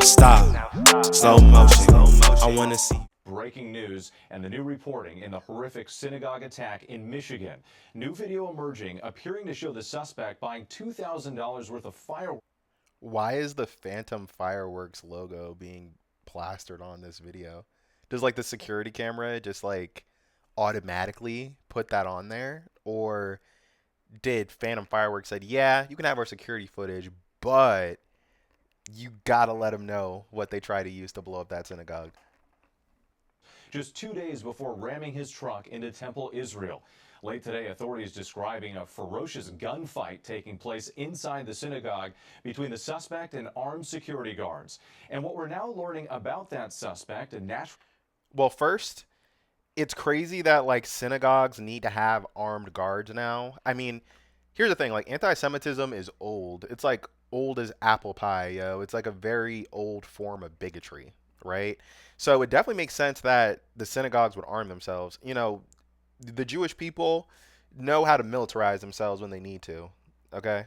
stop. Slow motion. I wanna see. Breaking news and the new reporting in the horrific synagogue attack in Michigan. New video emerging appearing to show the suspect buying $2,000 worth of fireworks. Why is the Phantom Fireworks logo being plastered on this video? Does like the security camera just like automatically put that on there? Or did Phantom Fireworks said, yeah, you can have our security footage, but you gotta let them know what they try to use to blow up that synagogue? Just 2 days before ramming his truck into Temple, Israel. Late today, authorities describing a ferocious gunfight taking place inside the synagogue between the suspect and armed security guards. And what we're now learning about that suspect and Well, first, it's crazy that like synagogues need to have armed guards now. I mean, here's the thing, like anti-Semitism is old. It's like old as apple pie, yo. It's like a very old form of bigotry, right? So it definitely makes sense that the synagogues would arm themselves. You know, the Jewish people know how to militarize themselves when they need to. Okay?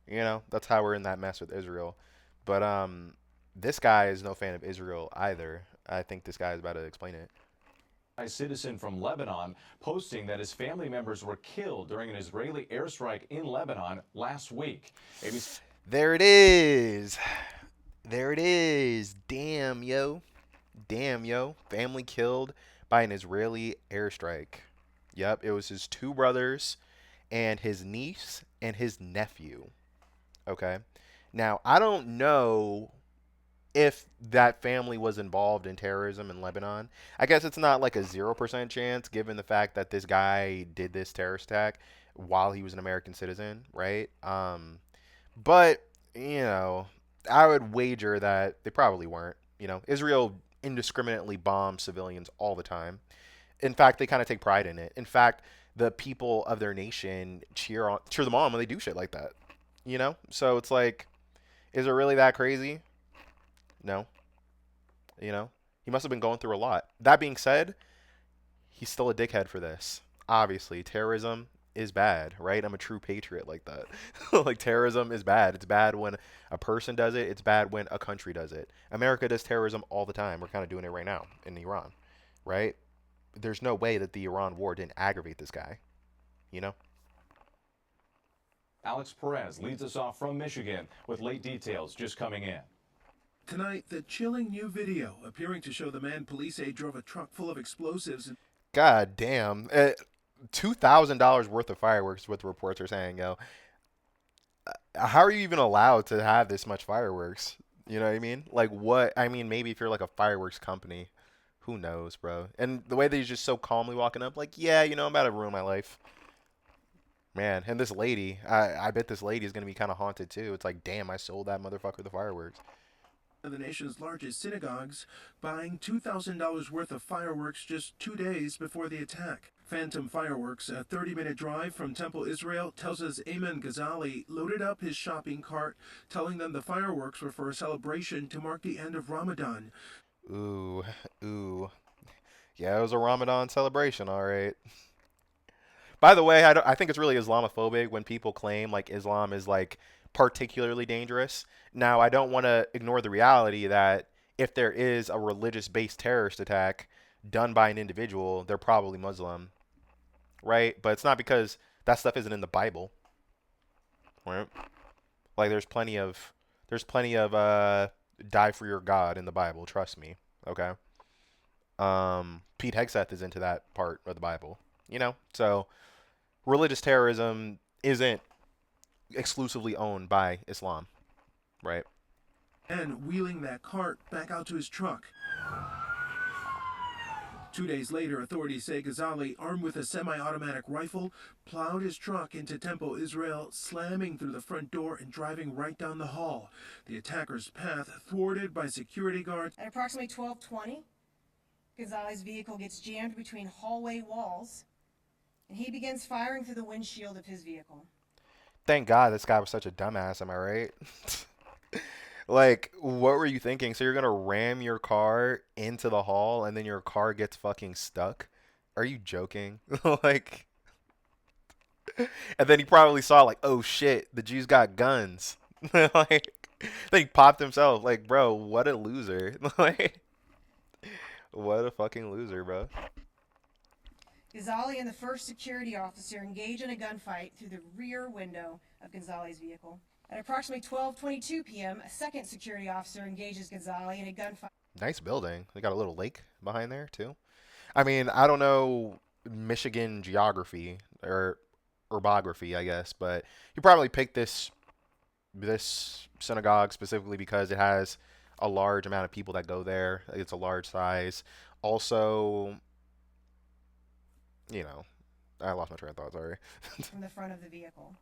You know, that's how we're in that mess with Israel. But this guy is no fan of Israel either. I think this guy is about to explain it. A citizen from Lebanon posting that his family members were killed during an Israeli airstrike in Lebanon last week. There it is. There it is. Damn, yo. Damn, yo. Family killed by an Israeli airstrike. Yep, it was his two brothers and his niece and his nephew. Okay. Now, I don't know if that family was involved in terrorism in Lebanon. I guess it's not like a 0% chance given the fact that this guy did this terrorist attack while he was an American citizen, right? But, you know, I would wager that they probably weren't. You know, Israel indiscriminately bombs civilians all the time. In fact, they kind of take pride in it. In fact, the people of their nation cheer them on when they do shit like that. You know? So it's like, is it really that crazy? No. You know? He must have been going through a lot. That being said, he's still a dickhead for this. Obviously, terrorism is bad, right? I'm a true patriot like that. Like, terrorism is bad. It's bad when a person does it. It's bad when a country does it. America does terrorism all the time. We're kind of doing it right now in Iran, right? There's no way that the Iran war didn't aggravate this guy, you know? Alex Perez leads us off from Michigan with late details just coming in. Tonight, the chilling new video appearing to show the man police say drove a truck full of explosives. God damn. $2,000 worth of fireworks is what the reports are saying, yo. How are you even allowed to have this much fireworks? You know what I mean? Like, what? I mean, maybe if you're like a fireworks company. Who knows, bro? And the way that he's just so calmly walking up, like, yeah, you know, I'm about to ruin my life. Man, and this lady, I bet this lady is going to be kind of haunted, too. It's like, damn, I sold that motherfucker the fireworks. The nation's largest synagogues, buying $2,000 worth of fireworks just 2 days before the attack. Phantom Fireworks, a 30-minute drive from Temple, Israel, tells us Ayman Ghazali loaded up his shopping cart, telling them the fireworks were for a celebration to mark the end of Ramadan. Ooh, ooh. Yeah, it was a Ramadan celebration, all right. By the way, I think it's really Islamophobic when people claim like Islam is like particularly dangerous. Now, I don't want to ignore the reality that if there is a religious-based terrorist attack done by an individual, they're probably Muslim, right? But it's not because that stuff isn't in the Bible, right? Like there's plenty of die for your God in the Bible, trust me. Okay. Pete Hegseth is into that part of the Bible. You know? So religious terrorism isn't exclusively owned by Islam. Right. And wheeling that cart back out to his truck. 2 days later, authorities say Ghazali, armed with a semi-automatic rifle, plowed his truck into Temple, Israel, slamming through the front door and driving right down the hall. The attacker's path thwarted by security guards. At approximately 12:20, Ghazali's vehicle gets jammed between hallway walls, and he begins firing through the windshield of his vehicle. Thank God this guy was such a dumbass, am I right? Like, what were you thinking? So you're going to ram your car into the hall and then your car gets fucking stuck? Are you joking? Like, and then he probably saw like, oh shit, the Jews got guns. Like, Then he popped himself. Like, bro, what a loser. Like, what a fucking loser, bro. Ghazali and the first security officer engage in a gunfight through the rear window of Ghazali's vehicle. At approximately 12:22 p.m., a second security officer engages Ghazali in a gunfight. Nice building. They got a little lake behind there, too. I mean, I don't know Michigan geography or urbography, I guess, but he probably picked this synagogue specifically because it has a large amount of people that go there. It's a large size. Also, you know, I lost my train of thought, sorry. From the front of the vehicle.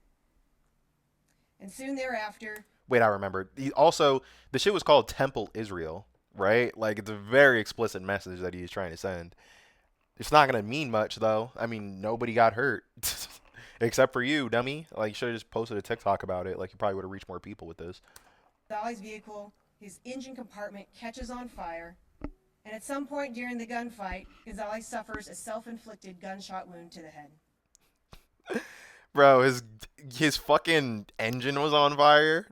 And soon thereafter, Wait, I remember. Also, the shit was called Temple Israel, right? Like, it's a very explicit message that he's trying to send. It's not going to mean much, though. I mean, nobody got hurt. Except for you, dummy. Like, you should have just posted a TikTok about it. Like, you probably would have reached more people with this. Ghazali's vehicle, his engine compartment catches on fire. And at some point during the gunfight, Ghazali suffers a self-inflicted gunshot wound to the head. Bro, his fucking engine was on fire.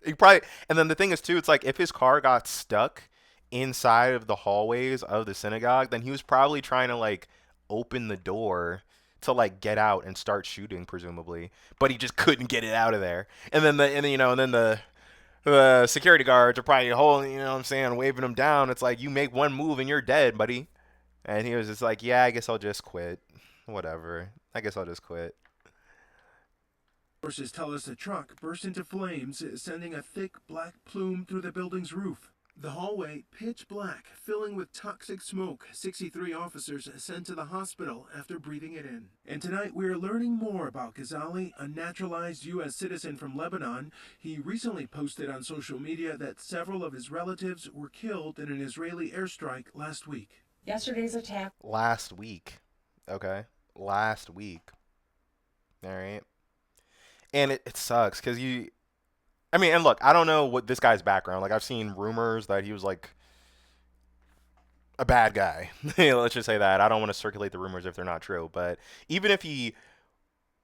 He probably, and then the thing is too, it's like if his car got stuck inside of the hallways of the synagogue, then he was probably trying to like open the door to like get out and start shooting, presumably, but he just couldn't get it out of there. And then the security guards are probably holding, you know what I'm saying, waving him down. It's like, you make one move and you're dead, buddy. And he was just like, yeah, I guess I'll just quit. Whatever. I guess I'll just quit. Sources tell us the truck burst into flames, sending a thick black plume through the building's roof. The hallway, pitch black, filling with toxic smoke. 63 officers sent to the hospital after breathing it in. And tonight we're learning more about Ghazali, a naturalized U.S. citizen from Lebanon. He recently posted on social media that several of his relatives were killed in an Israeli airstrike last week. Yesterday's attack. Last week. Okay. Last week. All right. And it sucks because I mean, and look, I don't know what this guy's background. Like, I've seen rumors that he was like a bad guy. Let's just say that. I don't want to circulate the rumors if they're not true. But even if he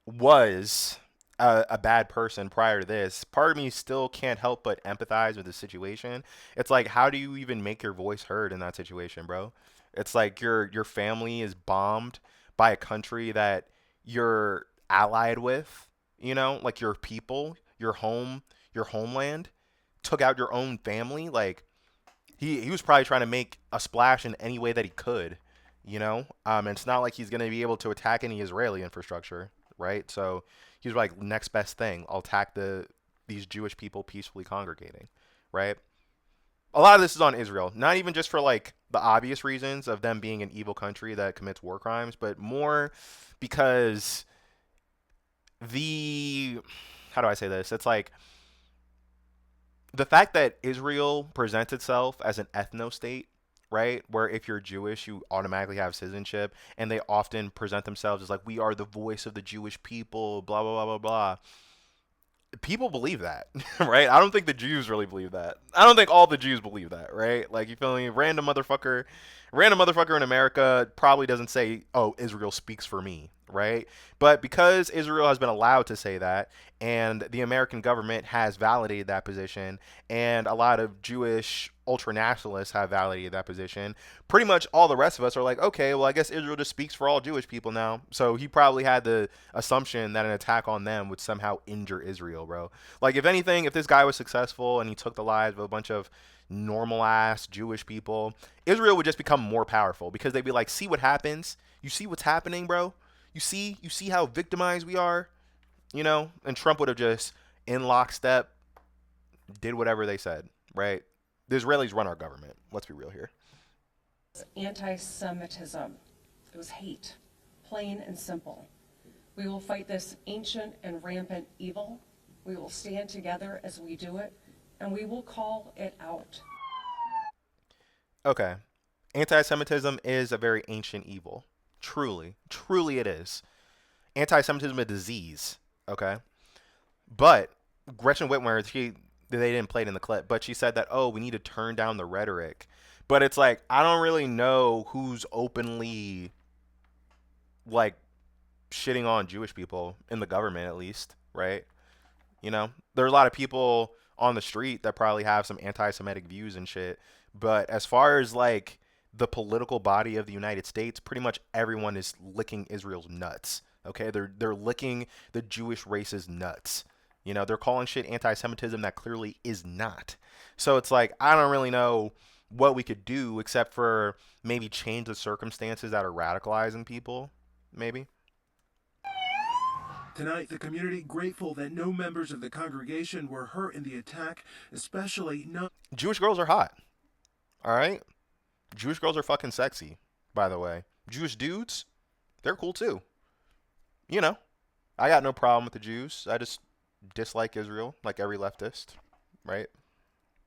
was a bad person prior to this, part of me still can't help but empathize with the situation. It's like, how do you even make your voice heard in that situation, bro? It's like your family is bombed by a country that you're allied with. You know, like your people, your home, your homeland, took out your own family. Like, he was probably trying to make a splash in any way that he could, you know. And it's not like he's going to be able to attack any Israeli infrastructure, right? So he's like, next best thing, I'll attack these Jewish people peacefully congregating, right? A lot of this is on Israel, not even just for like the obvious reasons of them being an evil country that commits war crimes, but more because how do I say this? It's like the fact that Israel presents itself as an ethno-state, right? Where if you're Jewish, you automatically have citizenship, and they often present themselves as like, we are the voice of the Jewish people, blah, blah, blah, blah, blah. People believe that, right? I don't think the Jews really believe that. I don't think all the Jews believe that, right? Like, you feel me? Random motherfucker in America probably doesn't say, oh, Israel speaks for me, right? But because Israel has been allowed to say that, and the American government has validated that position, and a lot of Jewish ultranationalists have validated that position, pretty much all the rest of us are like, okay, well, I guess Israel just speaks for all Jewish people now. So he probably had the assumption that an attack on them would somehow injure Israel, bro. Like, if anything, if this guy was successful and he took the lives of a bunch of normal ass Jewish people, Israel would just become more powerful because they'd be like, see what happens? You see what's happening, bro? You see how victimized we are? You know? And Trump would have just, in lockstep, did whatever they said, right? The Israelis run our government. Let's be real here. Anti-Semitism. It was hate, plain and simple. We will fight this ancient and rampant evil. We will stand together as we do it, and we will call it out. Okay. Anti-Semitism is a very ancient evil. Truly. Truly it is. Anti-Semitism is a disease. Okay? But Gretchen Whitmer, they didn't play it in the clip, but she said that, oh, we need to turn down the rhetoric. But it's like, I don't really know who's openly, like, shitting on Jewish people in the government, at least, right? You know, there are a lot of people on the street that probably have some anti-Semitic views and shit. But as far as like the political body of the United States, pretty much everyone is licking Israel's nuts. Okay, they're licking the Jewish race's nuts. You know, they're calling shit anti-Semitism that clearly is not. So it's like, I don't really know what we could do except for maybe change the circumstances that are radicalizing people, maybe. Tonight, the community grateful that no members of the congregation were hurt in the attack, especially not. Jewish girls are hot. All right? Jewish girls are fucking sexy, by the way. Jewish dudes, they're cool too. You know, I got no problem with the Jews. I just dislike Israel, like every leftist, right?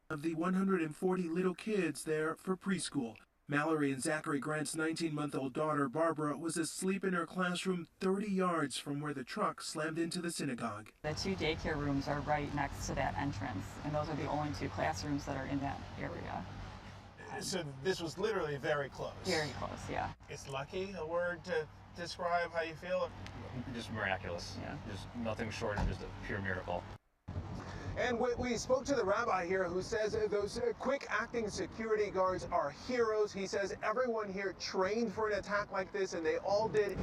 Of the 140 little kids there for preschool. Mallory and Zachary Grant's 19-month-old daughter, Barbara, was asleep in her classroom 30 yards from where the truck slammed into the synagogue. The 2 daycare rooms are right next to that entrance, and those are the only 2 classrooms that are in that area. So this was literally very close. Very close, yeah. It's lucky, a word to describe how you feel? Just miraculous. Yeah. Just nothing short of just a pure miracle. And we spoke to the rabbi here who says those quick-acting security guards are heroes. He says everyone here trained for an attack like this, and they all did.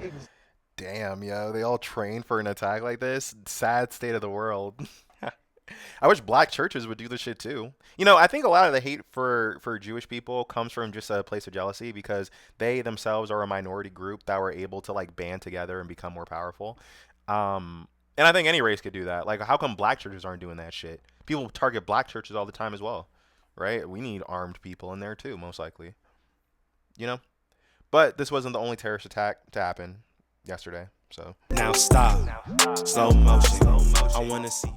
Damn, yo, they all trained for an attack like this. Sad state of the world. I wish black churches would do this shit too. You know, I think a lot of the hate for Jewish people comes from just a place of jealousy because they themselves are a minority group that were able to like band together and become more powerful. And I think any race could do that. Like, how come black churches aren't doing that shit? People target black churches all the time as well, right? We need armed people in there too, most likely. You know? But this wasn't the only terrorist attack to happen yesterday, so. Now stop. Slow motion. I wanna see.